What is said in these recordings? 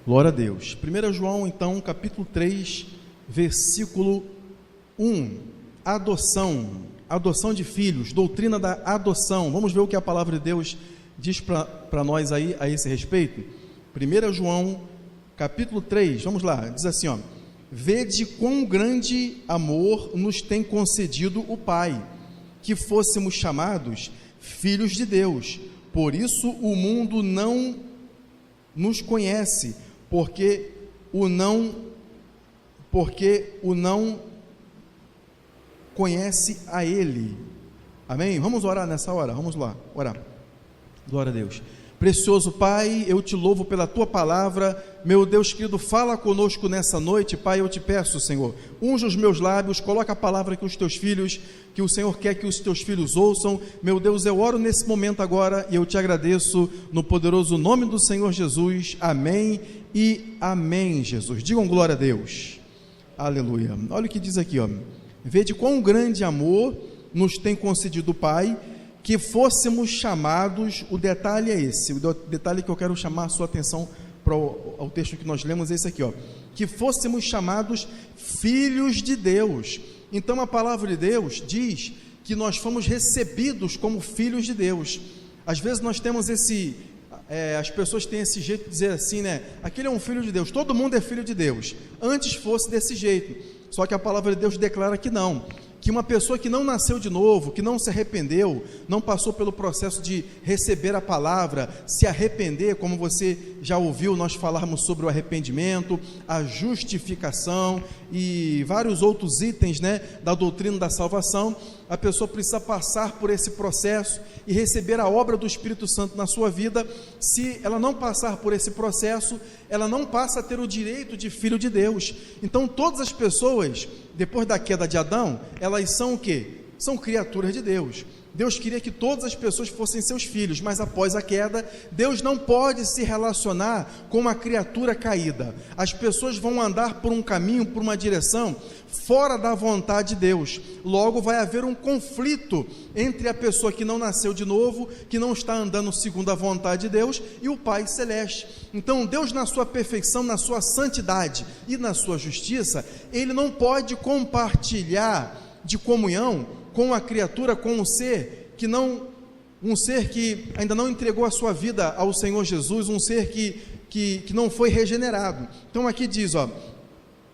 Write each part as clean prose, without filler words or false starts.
Glória a Deus. 1 João, então, capítulo 3, versículo 1. Adoção de filhos, doutrina da adoção. Vamos ver o que a palavra de Deus diz para nós aí a esse respeito. 1 João, capítulo 3, vamos lá, diz assim, ó: vede quão grande amor nos tem concedido o Pai, que fôssemos chamados filhos de Deus. Por isso o mundo não nos conhece, porque o não conhece a Ele. Amém? Vamos orar nessa hora, vamos lá, orar. Glória a Deus. Precioso Pai, eu te louvo pela Tua palavra, meu Deus querido, fala conosco nessa noite, Pai, eu te peço, Senhor, unja os meus lábios, coloca a palavra que os Teus filhos, que o Senhor quer que os Teus filhos ouçam. Meu Deus, eu oro nesse momento agora, e eu te agradeço, no poderoso nome do Senhor Jesus, amém e amém, Jesus. Digam glória a Deus, aleluia. Olha o que diz aqui, ó: vede quão grande amor nos tem concedido o Pai, que fôssemos chamados. O detalhe é esse, o detalhe que eu quero chamar a sua atenção para o texto que nós lemos é esse aqui, ó: que fôssemos chamados filhos de Deus. Então a palavra de Deus diz que nós fomos recebidos como filhos de Deus. Às vezes nós temos as pessoas têm esse jeito de dizer assim, né? Aquele é um filho de Deus, todo mundo é filho de Deus. Antes fosse desse jeito, só que a palavra de Deus declara que não, que uma pessoa que não nasceu de novo, que não se arrependeu, não passou pelo processo de receber a palavra, se arrepender, como você já ouviu nós falarmos sobre o arrependimento, a justificação e vários outros itens, né, da doutrina da salvação. A pessoa precisa passar por esse processo e receber a obra do Espírito Santo na sua vida. Se ela não passar por esse processo, ela não passa a ter o direito de filho de Deus. Então todas as pessoas, depois da queda de Adão, elas são o quê? São criaturas de Deus. Deus queria que todas as pessoas fossem seus filhos, mas após a queda, Deus não pode se relacionar com uma criatura caída. As pessoas vão andar por um caminho, por uma direção fora da vontade de Deus. Logo vai haver um conflito entre a pessoa que não nasceu de novo, que não está andando segundo a vontade de Deus, e o Pai Celeste. Então Deus, na sua perfeição, na sua santidade e na sua justiça, Ele não pode compartilhar de comunhão com a criatura, com um ser que ainda não entregou a sua vida ao Senhor Jesus, um ser que não foi regenerado. Então aqui diz, ó: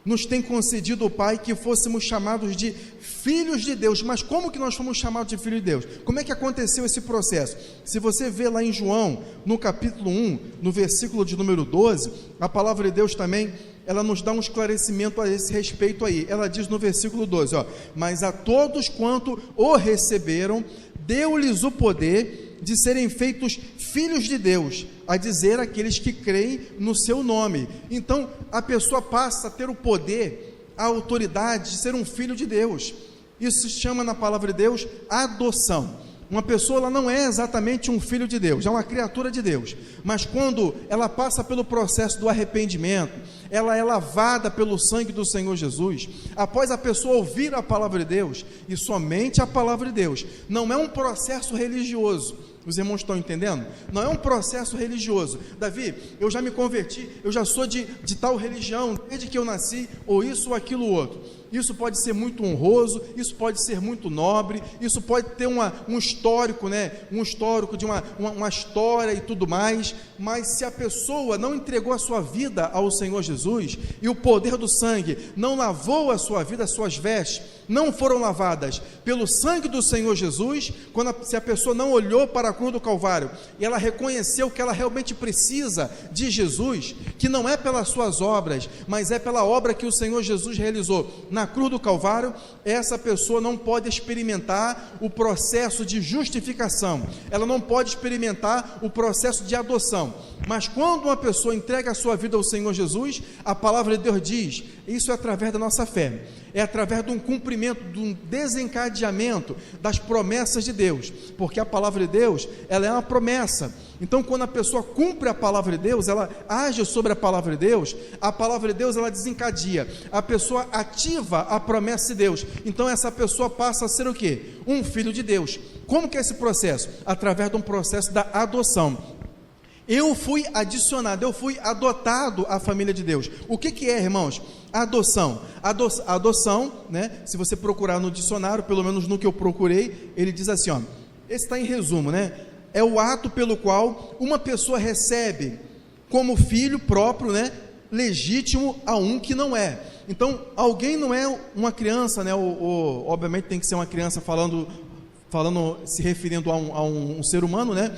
nos tem concedido o Pai que fôssemos chamados de filhos de Deus. Mas como que nós fomos chamados de filhos de Deus? Como é que aconteceu esse processo? Se você vê lá em João, no capítulo 1, no versículo de número 12, a palavra de Deus também, ela nos dá um esclarecimento a esse respeito aí. Ela diz no versículo 12, ó: mas a todos quanto o receberam, deu-lhes o poder de serem feitos filhos de Deus, a dizer, aqueles que creem no seu nome. Então a pessoa passa a ter o poder, a autoridade de ser um filho de Deus. Isso se chama na palavra de Deus adoção. Uma pessoa, ela não é exatamente um filho de Deus, é uma criatura de Deus, mas quando ela passa pelo processo do arrependimento, ela é lavada pelo sangue do Senhor Jesus, após a pessoa ouvir a palavra de Deus, e somente a palavra de Deus, não é um processo religioso. Os irmãos estão entendendo? Não é um processo religioso. Davi, eu já me converti, eu já sou de tal religião desde que eu nasci, ou isso ou aquilo outro. Isso pode ser muito honroso, isso pode ser muito nobre, isso pode ter um histórico, né? Um histórico de uma história e tudo mais, mas se a pessoa não entregou a sua vida ao Senhor Jesus, e o poder do sangue não lavou a sua vida, as suas vestes não foram lavadas pelo sangue do Senhor Jesus, se a pessoa não olhou para a cruz do Calvário, e ela reconheceu que ela realmente precisa de Jesus, que não é pelas suas obras, mas é pela obra que o Senhor Jesus realizou na cruz do Calvário, essa pessoa não pode experimentar o processo de justificação, ela não pode experimentar o processo de adoção. Mas quando uma pessoa entrega a sua vida ao Senhor Jesus, a palavra de Deus diz, isso é através da nossa fé, é através de um cumprimento, de um desencadeamento das promessas de Deus, porque a palavra de Deus, ela é uma promessa. Então quando a pessoa cumpre a palavra de Deus, ela age sobre a palavra de Deus ela desencadeia, a pessoa ativa a promessa de Deus, então essa pessoa passa a ser o quê? Um filho de Deus. Como que é esse processo? Através de um processo da adoção. eu fui adicionado, eu fui adotado à família de Deus. O que é, irmãos? Adoção. Adoção, né? Se você procurar no dicionário, pelo menos no que eu procurei, ele diz assim, ó, esse está em resumo, né? É o ato pelo qual uma pessoa recebe como filho próprio, né, legítimo a um que não é. Então, alguém não é uma criança, né? Obviamente tem que ser uma criança falando, se referindo a um ser humano, né?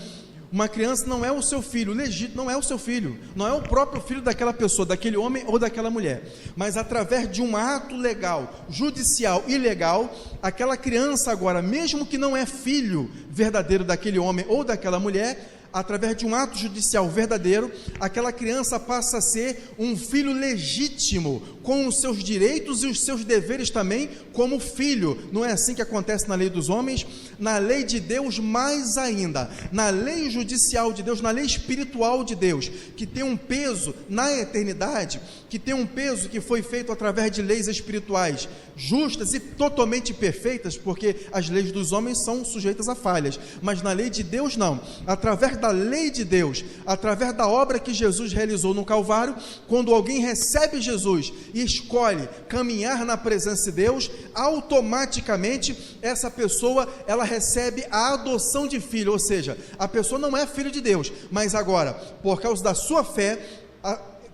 Uma criança não é o seu filho, legítimo, não é o seu filho, não é o próprio filho daquela pessoa, daquele homem ou daquela mulher, mas através de um ato legal, judicial e legal, aquela criança agora, mesmo que não é filho verdadeiro daquele homem ou daquela mulher, através de um ato judicial verdadeiro, aquela criança passa a ser um filho legítimo, com os seus direitos e os seus deveres também, como filho. Não é assim que acontece na lei dos homens? Na lei de Deus, mais ainda, na lei judicial de Deus, na lei espiritual de Deus, que tem um peso na eternidade, que tem um peso que foi feito através de leis espirituais, justas e totalmente perfeitas, porque as leis dos homens são sujeitas a falhas, mas na lei de Deus não. Através da lei de Deus, através da obra que Jesus realizou no Calvário, quando alguém recebe Jesus e escolhe caminhar na presença de Deus, automaticamente essa pessoa, ela recebe a adoção de filho, ou seja, a pessoa não é filho de Deus, mas agora, por causa da sua fé,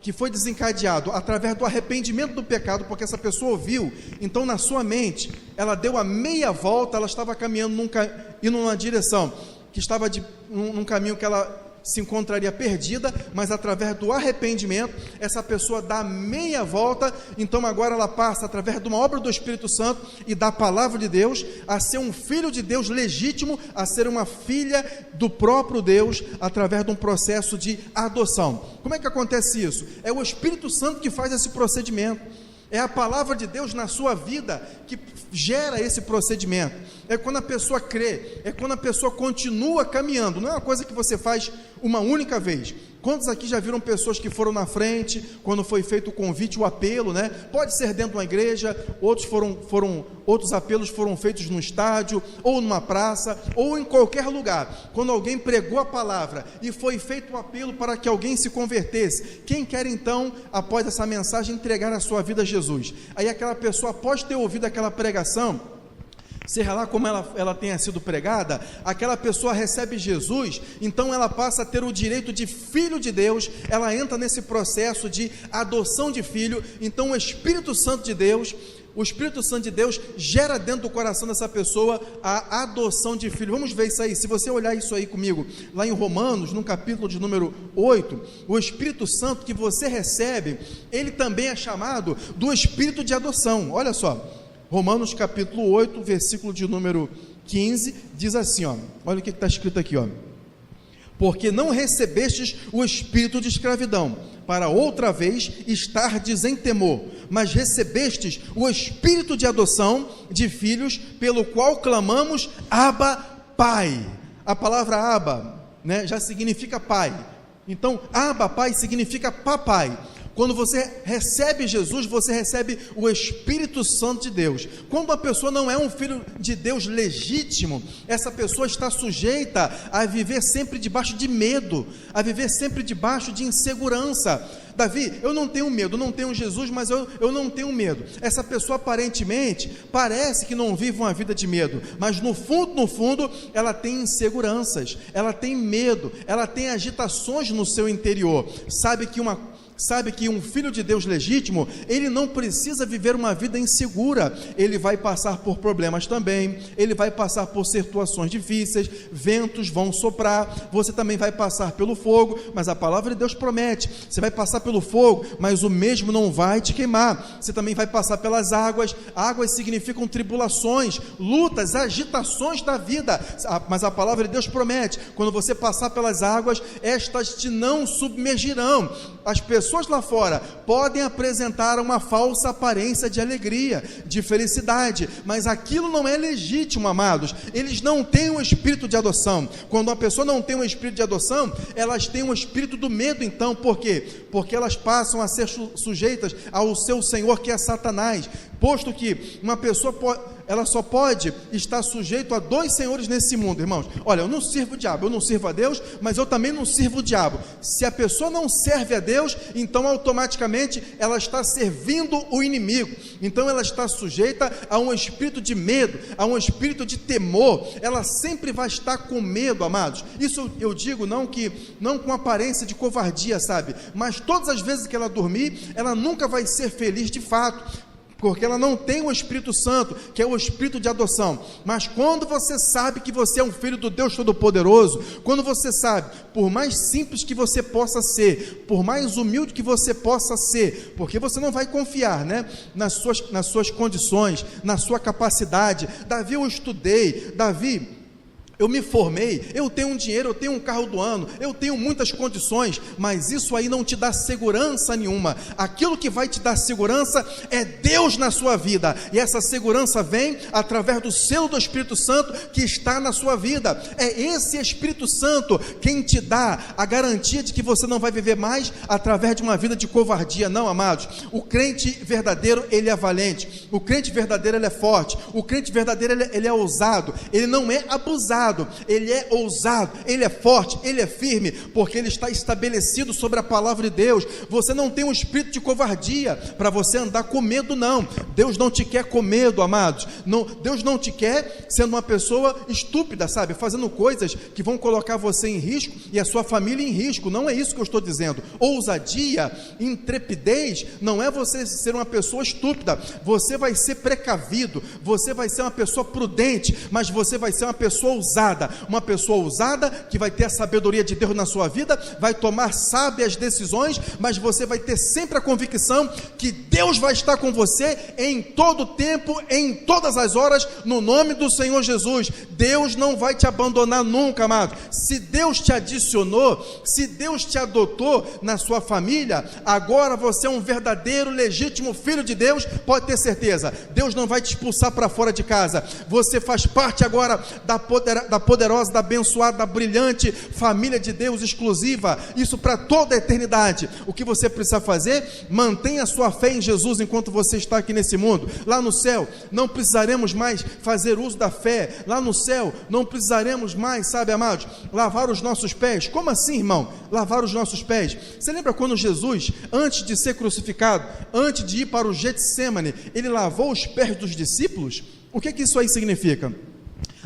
que foi desencadeado através do arrependimento do pecado, porque essa pessoa ouviu, então na sua mente, ela deu a meia volta, ela estava caminhando indo numa direção, que estava num caminho que ela se encontraria perdida, mas através do arrependimento, essa pessoa dá meia volta, então agora ela passa, através de uma obra do Espírito Santo e da palavra de Deus, a ser um filho de Deus legítimo, a ser uma filha do próprio Deus, através de um processo de adoção. Como é que acontece isso? É o Espírito Santo que faz esse procedimento, é a palavra de Deus na sua vida que gera esse procedimento. É quando a pessoa crê, é quando a pessoa continua caminhando, não é uma coisa que você faz uma única vez. Quantos aqui já viram pessoas que foram na frente, quando foi feito o convite, o apelo, né? Pode ser dentro de uma igreja, outros apelos foram feitos no estádio, ou numa praça, ou em qualquer lugar. Quando alguém pregou a palavra e foi feito o apelo para que alguém se convertesse, quem quer então, após essa mensagem, entregar a sua vida a Jesus? Aí aquela pessoa, após ter ouvido aquela pregação, seja lá como ela tenha sido pregada, aquela pessoa recebe Jesus, então ela passa a ter o direito de filho de Deus, ela entra nesse processo de adoção de filho, então o Espírito Santo de Deus gera dentro do coração dessa pessoa a adoção de filho. Vamos ver isso aí, se você olhar isso aí comigo, lá em Romanos, no capítulo de número 8, o Espírito Santo que você recebe, ele também é chamado do Espírito de adoção. Olha só, Romanos capítulo 8, versículo de número 15, diz assim, ó, olha o que está escrito aqui, ó: porque não recebestes o espírito de escravidão, para outra vez estardes em temor, mas recebestes o espírito de adoção de filhos, pelo qual clamamos, Abba, Pai. A palavra Abba, né, já significa pai, então Abba, Pai, significa papai. Quando você recebe Jesus, você recebe o Espírito Santo de Deus. Quando uma pessoa não é um filho de Deus legítimo, essa pessoa está sujeita a viver sempre debaixo de medo, a viver sempre debaixo de insegurança. Davi, eu não tenho medo, não tenho Jesus, mas eu não tenho medo. Essa pessoa aparentemente parece que não vive uma vida de medo, mas no fundo, ela tem inseguranças, ela tem medo, ela tem agitações no seu interior. Sabe que um filho de Deus legítimo, ele não precisa viver uma vida insegura, ele vai passar por problemas também, ele vai passar por situações difíceis, ventos vão soprar, você também vai passar pelo fogo, mas a palavra de Deus promete, você vai passar pelo fogo, mas o mesmo não vai te queimar, você também vai passar pelas águas significam tribulações, lutas, agitações da vida, mas a palavra de Deus promete, quando você passar pelas águas, estas te não submergirão. As pessoas lá fora podem apresentar uma falsa aparência de alegria, de felicidade, mas aquilo não é legítimo, amados. Eles não têm o espírito de adoção. Quando uma pessoa não tem um espírito de adoção, elas têm um espírito do medo. Então, por quê? Porque elas passam a ser sujeitas ao seu senhor, que é Satanás. Posto que uma pessoa ela só pode estar sujeito a dois senhores nesse mundo, irmãos. Olha, eu não sirvo o diabo, eu não sirvo a Deus, mas eu também não sirvo o diabo. Se a pessoa não serve a Deus, então automaticamente ela está servindo o inimigo. Então ela está sujeita a um espírito de medo, a um espírito de temor. Ela sempre vai estar com medo, amados. Isso eu digo não com aparência de covardia, sabe? Mas todas as vezes que ela dormir, ela nunca vai ser feliz de fato, porque ela não tem o Espírito Santo, que é o Espírito de adoção. Mas quando você sabe que você é um filho do Deus Todo-Poderoso, quando você sabe, por mais simples que você possa ser, por mais humilde que você possa ser, porque você não vai confiar, né, nas suas condições, na sua capacidade. Davi, eu estudei, Davi, eu me formei, eu tenho um dinheiro, eu tenho um carro do ano, eu tenho muitas condições, mas isso aí não te dá segurança nenhuma. Aquilo que vai te dar segurança é Deus na sua vida, e essa segurança vem através do selo do Espírito Santo que está na sua vida. É esse Espírito Santo quem te dá a garantia de que você não vai viver mais através de uma vida de covardia, não, amados. O crente verdadeiro, ele é valente, o crente verdadeiro, ele é forte, o crente verdadeiro, ele é ousado, ele não é abusado, ele é ousado, ele é forte, ele é firme, porque ele está estabelecido sobre a palavra de Deus. Você não tem um espírito de covardia para você andar com medo, não. Deus não te quer com medo, amados. Não, Deus não te quer sendo uma pessoa estúpida, sabe, fazendo coisas que vão colocar você em risco e a sua família em risco. Não é isso que eu estou dizendo. Ousadia, intrepidez, não é você ser uma pessoa estúpida. Você vai ser precavido, você vai ser uma pessoa prudente, mas você vai ser uma pessoa ousada. Uma pessoa ousada que vai ter a sabedoria de Deus na sua vida, vai tomar sábias decisões, mas você vai ter sempre a convicção que Deus vai estar com você em todo o tempo, em todas as horas, no nome do Senhor Jesus. Deus não vai te abandonar nunca, amado. Se Deus te adicionou, se Deus te adotou na sua família, agora você é um verdadeiro, legítimo filho de Deus. Pode ter certeza, Deus não vai te expulsar para fora de casa. Você faz parte agora da poderosa, da abençoada, da brilhante família de Deus exclusiva, isso para toda a eternidade. O que você precisa fazer? Mantenha a sua fé em Jesus enquanto você está aqui nesse mundo. Lá no céu, não precisaremos mais fazer uso da fé. Lá no céu, não precisaremos mais, sabe, amados, lavar os nossos pés. Como assim, irmão? Lavar os nossos pés. Você lembra quando Jesus, antes de ser crucificado, antes de ir para o Getsêmani, ele lavou os pés dos discípulos? O que isso aí significa?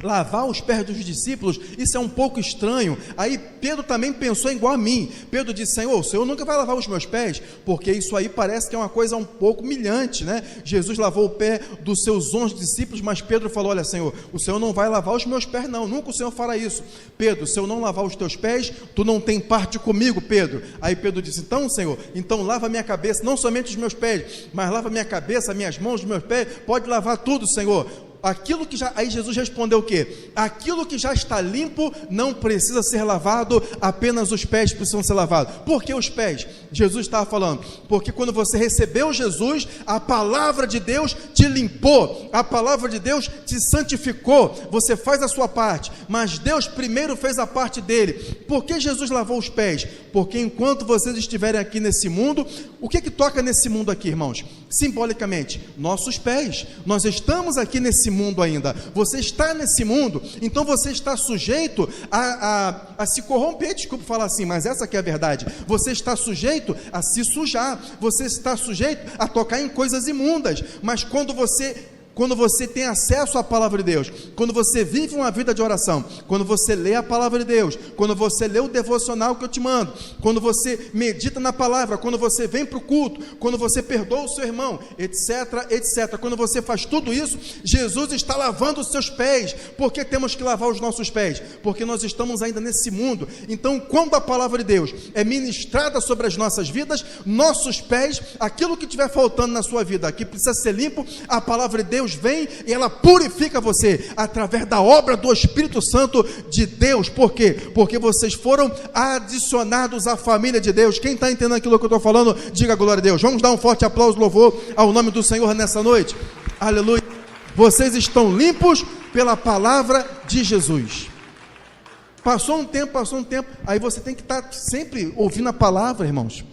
Lavar os pés dos discípulos, isso é um pouco estranho. Aí Pedro também pensou igual a mim. Pedro disse: Senhor, o Senhor nunca vai lavar os meus pés, porque isso aí parece que é uma coisa um pouco humilhante, né? Jesus lavou o pé dos seus 11 discípulos, mas Pedro falou: olha, Senhor, o Senhor não vai lavar os meus pés, não, nunca o Senhor fará isso. Pedro, se eu não lavar os teus pés, tu não tem parte comigo, Pedro. Aí Pedro disse: então, Senhor, então lava minha cabeça, não somente os meus pés, mas lava minha cabeça, minhas mãos, os meus pés, pode lavar tudo, Senhor. Aquilo que já, aí Jesus respondeu o quê? Aquilo que já está limpo não precisa ser lavado, apenas os pés precisam ser lavados. Por que os pés? Jesus estava falando, porque quando você recebeu Jesus, a palavra de Deus te limpou, a palavra de Deus te santificou, você faz a sua parte, mas Deus primeiro fez a parte dele. Por que Jesus lavou os pés? Porque enquanto vocês estiverem aqui nesse mundo, o que toca nesse mundo aqui, irmãos? Simbolicamente, nossos pés. Nós estamos aqui nesse mundo ainda, você está nesse mundo, então você está sujeito a se corromper, desculpa falar assim, mas essa que é a verdade. Você está sujeito a se sujar, você está sujeito a tocar em coisas imundas, mas quando você tem acesso à palavra de Deus, quando você vive uma vida de oração, quando você lê a palavra de Deus, quando você lê o devocional que eu te mando, quando você medita na palavra, quando você vem para o culto, quando você perdoa o seu irmão, etc, etc, quando você faz tudo isso, Jesus está lavando os seus pés. Por que temos que lavar os nossos pés? Porque nós estamos ainda nesse mundo. Então, quando a palavra de Deus é ministrada sobre as nossas vidas, nossos pés, aquilo que estiver faltando na sua vida, que precisa ser limpo, a palavra de Deus vem e ela purifica você, através da obra do Espírito Santo de Deus. Por quê? Porque vocês foram adicionados à família de Deus. Quem está entendendo aquilo que eu estou falando, diga glória a Deus. Vamos dar um forte aplauso, louvor ao nome do Senhor nessa noite. Aleluia. Vocês estão limpos pela palavra de Jesus. Passou um tempo, aí você tem que estar sempre ouvindo a palavra, irmãos.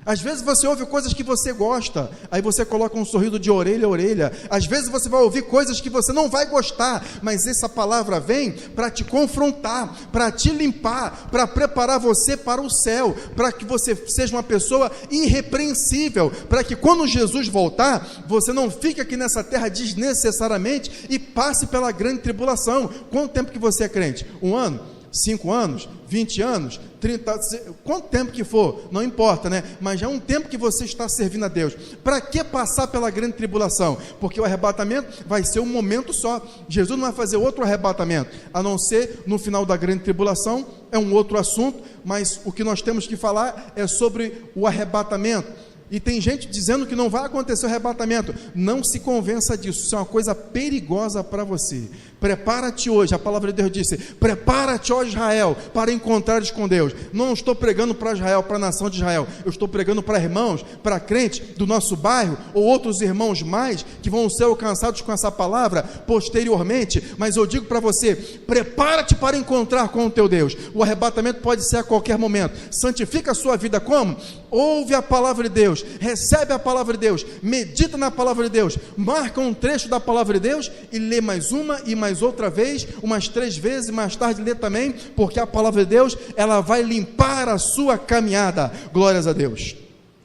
Às vezes você ouve coisas que você gosta, aí você coloca um sorriso de orelha a orelha. Às vezes você vai ouvir coisas que você não vai gostar, mas essa palavra vem para te confrontar, para te limpar, para preparar você para o céu, para que você seja uma pessoa irrepreensível, para que quando Jesus voltar, você não fique aqui nessa terra desnecessariamente e passe pela grande tribulação. Quanto tempo que você é crente? 1 ano? 5 anos? 20 anos? 30, quanto tempo que for, não importa, né? Mas já é um tempo que você está servindo a Deus. Para que passar pela grande tribulação? Porque o arrebatamento vai ser um momento só. Jesus não vai fazer outro arrebatamento, a não ser no final da grande tribulação. É um outro assunto, mas o que nós temos que falar é sobre o arrebatamento. E tem gente dizendo que não vai acontecer o arrebatamento. Não se convença disso, isso é uma coisa perigosa para você. Prepara-te hoje, a palavra de Deus disse, prepara-te, ó Israel, para encontrares com Deus. Não estou pregando para Israel, para a nação de Israel, eu estou pregando para irmãos, para crentes do nosso bairro, ou outros irmãos mais, que vão ser alcançados com essa palavra posteriormente. Mas eu digo para você, prepara-te para encontrar com o teu Deus. O arrebatamento pode ser a qualquer momento. Santifica a sua vida como? Ouve a palavra de Deus, recebe a palavra de Deus, medita na palavra de Deus, marca um trecho da palavra de Deus e lê mais uma e mais outra vez, umas 3 vezes, mais tarde lê também, porque a palavra de Deus, ela vai limpar a sua caminhada. Glórias a Deus.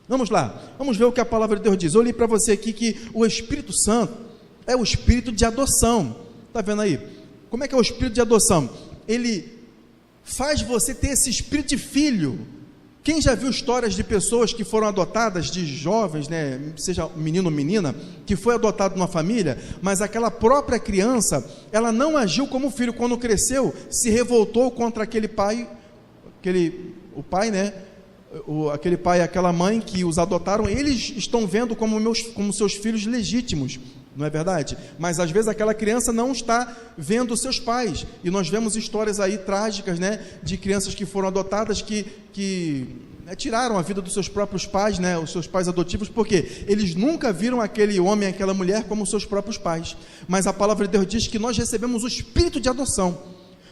Vamos lá, vamos ver o que a palavra de Deus diz. Eu li para você aqui que o Espírito Santo é o Espírito de adoção. Está vendo aí? Como é que é o Espírito de adoção? Ele faz você ter esse espírito de filho. Quem já viu histórias de pessoas que foram adotadas, de jovens, né, seja menino ou menina, que foi adotado numa família, mas aquela própria criança, ela não agiu como filho, quando cresceu, se revoltou contra aquele pai, aquele pai e aquela mãe que os adotaram. Eles estão vendo como seus filhos legítimos, não é verdade? Mas às vezes aquela criança não está vendo os seus pais, e nós vemos histórias aí trágicas, né, de crianças que foram adotadas, que tiraram a vida dos seus próprios pais, né, os seus pais adotivos, porque eles nunca viram aquele homem, aquela mulher como seus próprios pais. Mas a palavra de Deus diz que nós recebemos o espírito de adoção.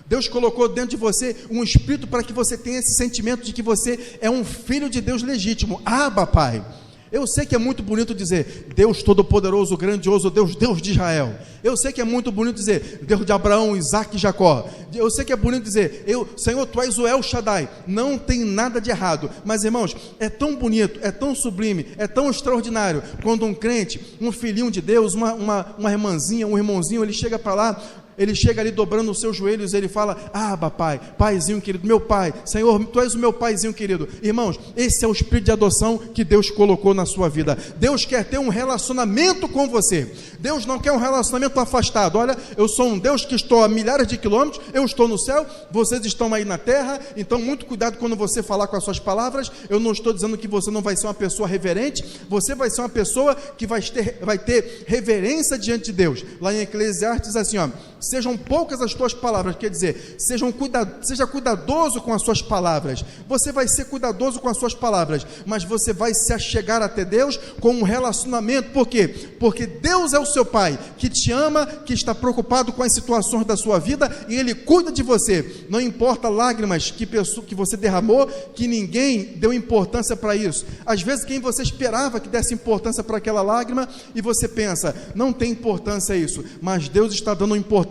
Deus colocou dentro de você um espírito para que você tenha esse sentimento de que você é um filho de Deus legítimo. Abba, Pai. Eu sei que é muito bonito dizer Deus Todo-Poderoso, Grandioso, Deus de Israel. Eu sei que é muito bonito dizer Deus de Abraão, Isaac e Jacó. Eu sei que é bonito dizer Senhor, Tu és o El Shaddai. Não tem nada de errado. Mas, irmãos, é tão bonito, é tão sublime, é tão extraordinário quando um crente, um filhinho de Deus, uma irmãzinha, um irmãozinho, ele chega para lá, ele chega ali dobrando os seus joelhos, ele fala: Abba, Pai, Paizinho querido, meu Pai, Senhor, Tu és o meu Paizinho querido. Irmãos, esse é o espírito de adoção que Deus colocou na sua vida. Deus quer ter um relacionamento com você. Deus não quer um relacionamento afastado. Olha, eu sou um Deus que estou a milhares de quilômetros, eu estou no céu, vocês estão aí na terra, então muito cuidado quando você falar com as suas palavras. Eu não estou dizendo que você não vai ser uma pessoa reverente, você vai ser uma pessoa que vai ter reverência diante de Deus. Lá em Eclesiastes diz assim, ó: sejam poucas as tuas palavras, quer dizer, seja cuidadoso com as suas palavras. Você vai ser cuidadoso com as suas palavras, mas você vai se achegar até Deus com um relacionamento. Por quê? Porque Deus é o seu Pai, que te ama, que está preocupado com as situações da sua vida, e Ele cuida de você. Não importa lágrimas que você derramou, que ninguém deu importância para isso. Às vezes quem você esperava que desse importância para aquela lágrima, e você pensa, não tem importância isso, mas Deus está dando importância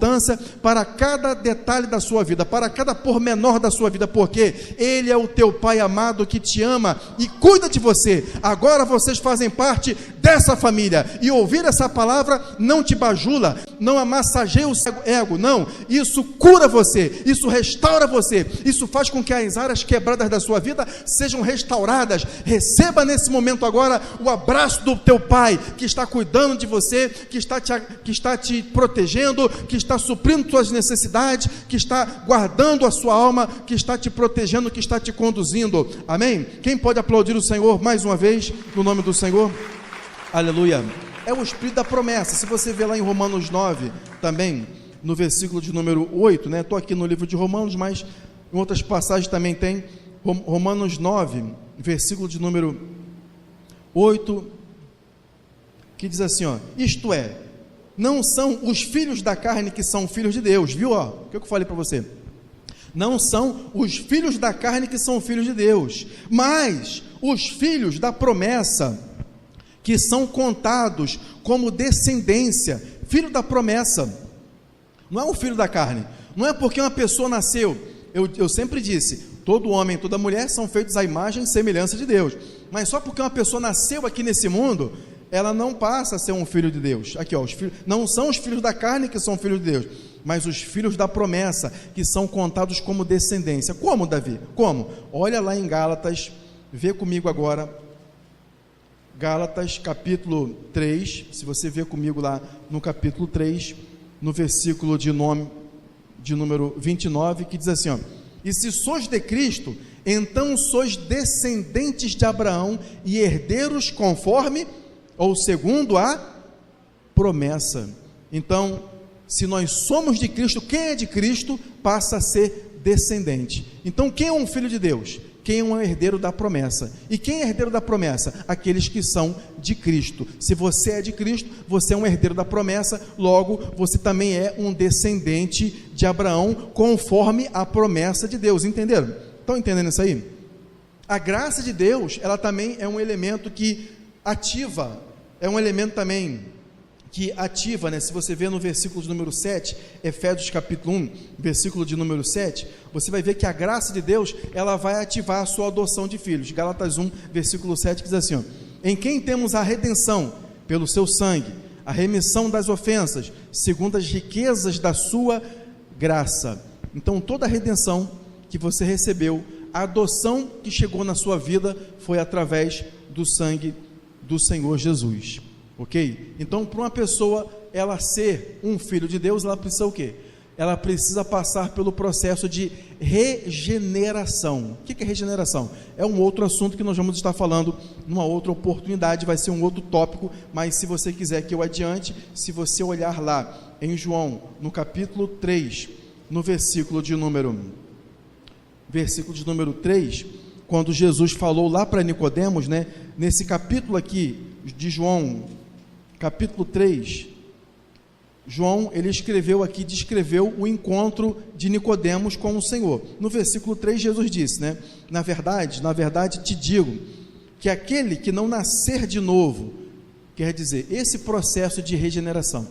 para cada detalhe da sua vida, para cada pormenor da sua vida, porque Ele é o teu Pai amado que te ama e cuida de você. Agora vocês fazem parte dessa família, e ouvir essa palavra não te bajula, não amassageia o seu ego, não, isso cura você, isso restaura você, isso faz com que as áreas quebradas da sua vida sejam restauradas. Receba nesse momento agora o abraço do teu Pai, que está cuidando de você, que está te protegendo, que está suprindo suas necessidades, que está guardando a sua alma, que está te protegendo, que está te conduzindo. Amém? Quem pode aplaudir o Senhor mais uma vez, no nome do Senhor? Aleluia. É o espírito da promessa. Se você ver lá em Romanos 9, também, no versículo de número 8, né? Estou aqui no livro de Romanos, mas em outras passagens também tem. Romanos 9, versículo de número 8, que diz assim, ó: isto é, não são os filhos da carne que são filhos de Deus, viu? Ó, o que eu falei para você? Não são os filhos da carne que são filhos de Deus, mas os filhos da promessa, que são contados como descendência. Filho da promessa não é um filho da carne, não é porque uma pessoa nasceu. Eu sempre disse, todo homem, toda mulher são feitos à imagem e semelhança de Deus, mas só porque uma pessoa nasceu aqui nesse mundo, ela não passa a ser um filho de Deus. Aqui, os filhos, não são os filhos da carne que são filhos de Deus, mas os filhos da promessa, que são contados como descendência. Como, Davi? Como? Olha lá em Gálatas, vê comigo agora, Gálatas capítulo 3, se você vê comigo lá no capítulo 3, no versículo de número 29, que diz assim, ó: e se sois de Cristo, então sois descendentes de Abraão e herdeiros conforme, ou segundo a promessa. Então, se nós somos de Cristo, quem é de Cristo passa a ser descendente. Então, quem é um filho de Deus? Quem é um herdeiro da promessa? E quem é herdeiro da promessa? Aqueles que são de Cristo. Se você é de Cristo, você é um herdeiro da promessa, logo você também é um descendente de Abraão, conforme a promessa de Deus. Entenderam? Estão entendendo isso aí? A graça de Deus, ela também é um elemento que ativa, é um elemento também que ativa, né? Se você vê no versículo de número 7, Efésios capítulo 1, versículo de número 7, você vai ver que a graça de Deus, ela vai ativar a sua adoção de filhos. Gálatas 1, versículo 7, que diz assim, ó: em quem temos a redenção pelo seu sangue, a remissão das ofensas, segundo as riquezas da sua graça. Então, toda a redenção que você recebeu, a adoção que chegou na sua vida, foi através do sangue do Senhor Jesus. Ok? Então, para uma pessoa, ela ser um filho de Deus, ela precisa o quê? Ela precisa passar pelo processo de regeneração. O que é regeneração? É um outro assunto que nós vamos estar falando numa outra oportunidade, vai ser um outro tópico, mas se você quiser que eu adiante, se você olhar lá em João, no capítulo 3, no versículo de número 3, quando Jesus falou lá para Nicodemos, né, nesse capítulo aqui de João, capítulo 3, João, ele descreveu o encontro de Nicodemos com o Senhor. No versículo 3, Jesus disse, né, na verdade te digo, que aquele que não nascer de novo, quer dizer, esse processo de regeneração,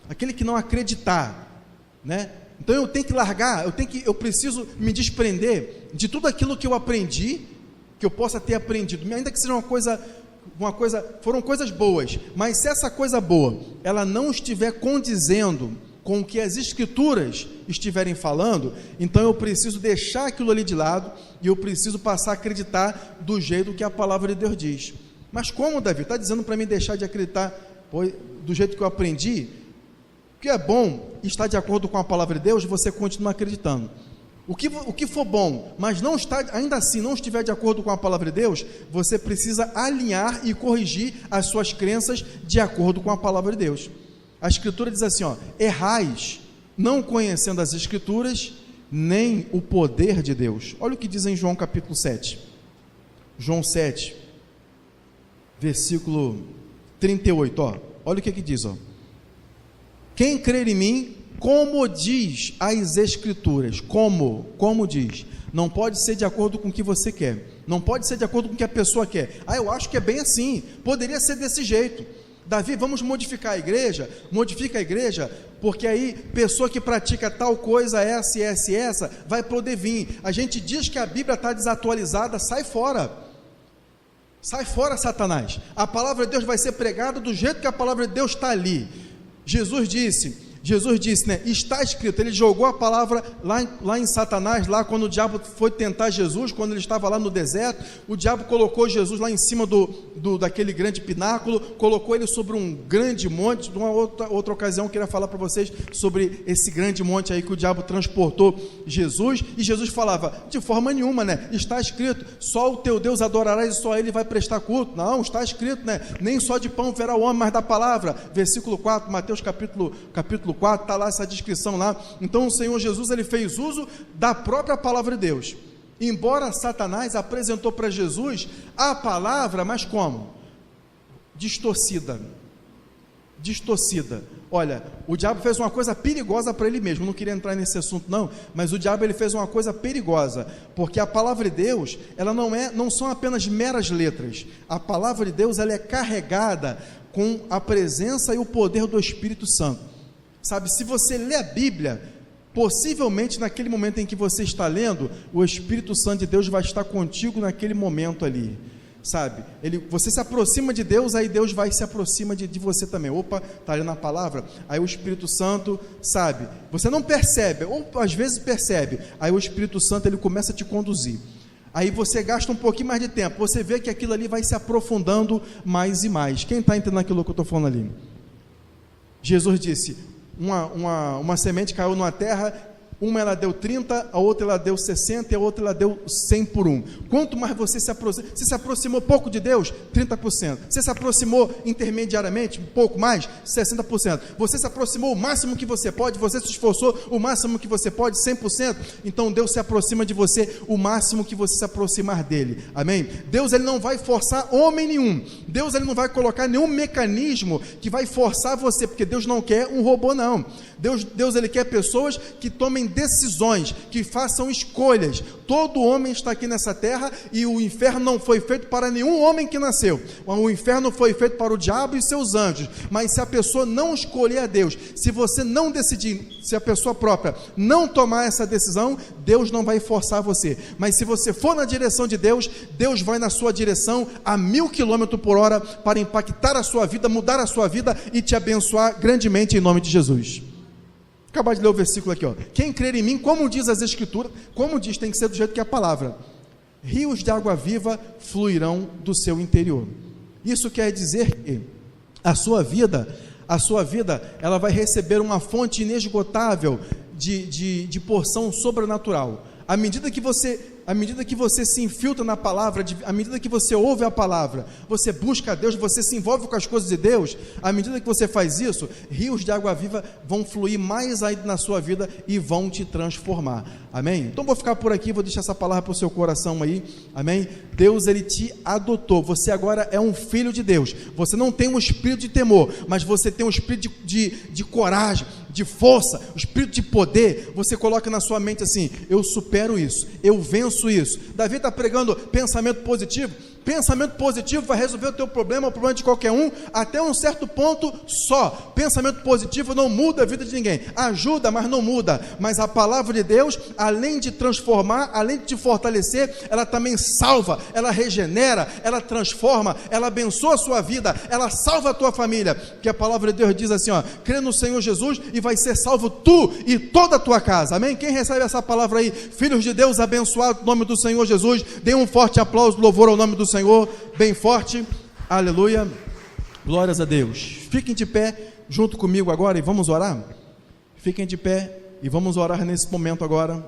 aquele que não acreditar, né, então eu tenho que largar, eu preciso me desprender de tudo aquilo que eu aprendi, que eu possa ter aprendido, ainda que seja uma coisa, foram coisas boas, mas se essa coisa boa, ela não estiver condizendo com o que as Escrituras estiverem falando, então eu preciso deixar aquilo ali de lado, e eu preciso passar a acreditar do jeito que a palavra de Deus diz. Mas como, Davi? Está dizendo para mim deixar de acreditar do jeito que eu aprendi? Que é bom estar de acordo com a palavra de Deus, você continua acreditando. O que for bom, mas não está, ainda assim não estiver de acordo com a palavra de Deus, você precisa alinhar e corrigir as suas crenças de acordo com a palavra de Deus. A Escritura diz assim, ó: errais, não conhecendo as Escrituras, nem o poder de Deus. Olha o que diz em João capítulo 7. João 7, versículo 38, ó. Olha o que diz, ó: quem crer em mim, como diz as Escrituras, como diz, não pode ser de acordo com o que você quer, não pode ser de acordo com o que a pessoa quer. Eu acho que é bem assim, poderia ser desse jeito. Davi, vamos modificar a igreja? Modifica a igreja, porque aí pessoa que pratica tal coisa, essa, vai poder vir. A gente diz que a Bíblia está desatualizada, sai fora, Satanás. A palavra de Deus vai ser pregada do jeito que a palavra de Deus está ali. Jesus disse, né, está escrito. Ele jogou a palavra lá em Satanás, lá quando o diabo foi tentar Jesus, quando ele estava lá no deserto, o diabo colocou Jesus lá em cima daquele grande pináculo, colocou ele sobre um grande monte. Numa outra ocasião eu queria falar para vocês sobre esse grande monte aí que o diabo transportou Jesus, e Jesus falava, de forma nenhuma, né, está escrito, só o teu Deus adorarás e só ele vai prestar culto. Não, está escrito, né, nem só de pão verá o homem, mas da palavra. Versículo 4, Mateus capítulo 4, está lá essa descrição lá. Então o Senhor Jesus, ele fez uso da própria palavra de Deus, embora Satanás apresentou para Jesus a palavra, mas como? Distorcida, distorcida. Olha, o diabo fez uma coisa perigosa para ele mesmo. Não queria entrar nesse assunto não, mas o diabo ele fez uma coisa perigosa, porque a palavra de Deus, ela não são apenas meras letras. A palavra de Deus, ela é carregada com a presença e o poder do Espírito Santo. Sabe, se você lê a Bíblia, possivelmente naquele momento em que você está lendo, o Espírito Santo de Deus vai estar contigo naquele momento ali. Sabe, você se aproxima de Deus, aí Deus vai se aproxima de você também. Opa, está ali na palavra, aí o Espírito Santo, sabe, você não percebe, ou às vezes percebe, aí o Espírito Santo ele começa a te conduzir, aí você gasta um pouquinho mais de tempo, você vê que aquilo ali vai se aprofundando mais e mais. Quem está entendendo aquilo que eu estou falando ali? Jesus disse, uma semente caiu numa terra, uma ela deu 30, a outra ela deu 60 e a outra ela deu 100 por um. Quanto mais você se aproximou pouco de Deus, 30%. Você se aproximou intermediariamente, um pouco mais, 60%. Você se aproximou o máximo que você pode, você se esforçou o máximo que você pode, 100%. Então Deus se aproxima de você o máximo que você se aproximar dele. Amém? Deus ele não vai forçar homem nenhum. Deus ele não vai colocar nenhum mecanismo que vai forçar você, porque Deus não quer um robô não. Deus ele quer pessoas que tomem decisões, que façam escolhas. Todo homem está aqui nessa terra e o inferno não foi feito para nenhum homem que nasceu. O inferno foi feito para o diabo e seus anjos. Mas se a pessoa não escolher a Deus, se você não decidir, se a pessoa própria não tomar essa decisão, Deus não vai forçar você. Mas se você for na direção de Deus, Deus vai na sua direção a 1000 km por hora para impactar a sua vida, mudar a sua vida e te abençoar grandemente em nome de Jesus. Acabar de ler o versículo aqui, ó. Quem crer em mim, como diz as Escrituras, como diz, tem que ser do jeito que é a palavra, rios de água viva fluirão do seu interior. Isso quer dizer que a sua vida, ela vai receber uma fonte inesgotável de porção sobrenatural. À medida que você se infiltra na palavra, à medida que você ouve a palavra, você busca a Deus, você se envolve com as coisas de Deus, à medida que você faz isso, rios de água viva vão fluir mais ainda na sua vida e vão te transformar. Amém? Então vou ficar por aqui, vou deixar essa palavra para o seu coração aí. Amém? Deus ele te adotou, você agora é um filho de Deus. Você não tem um espírito de temor, mas você tem um espírito de coragem, de força, o espírito de poder. Você coloca na sua mente assim: eu supero isso, eu venço isso. Davi está pregando pensamento positivo. Pensamento positivo vai resolver o teu problema, o problema de qualquer um, até um certo ponto só. Pensamento positivo não muda a vida de ninguém, ajuda, mas não muda. Mas a palavra de Deus, além de transformar, além de te fortalecer, ela também salva, ela regenera, ela transforma, ela abençoa a sua vida, ela salva a tua família, que a palavra de Deus diz assim, ó: crê no Senhor Jesus e vai ser salvo tu e toda a tua casa. Amém? Quem recebe essa palavra aí, filhos de Deus, abençoado no nome do Senhor Jesus, dê um forte aplauso, louvor ao nome do Senhor, bem forte, aleluia, glórias a Deus. Fiquem de pé junto comigo agora e vamos orar. Fiquem de pé e vamos orar nesse momento agora.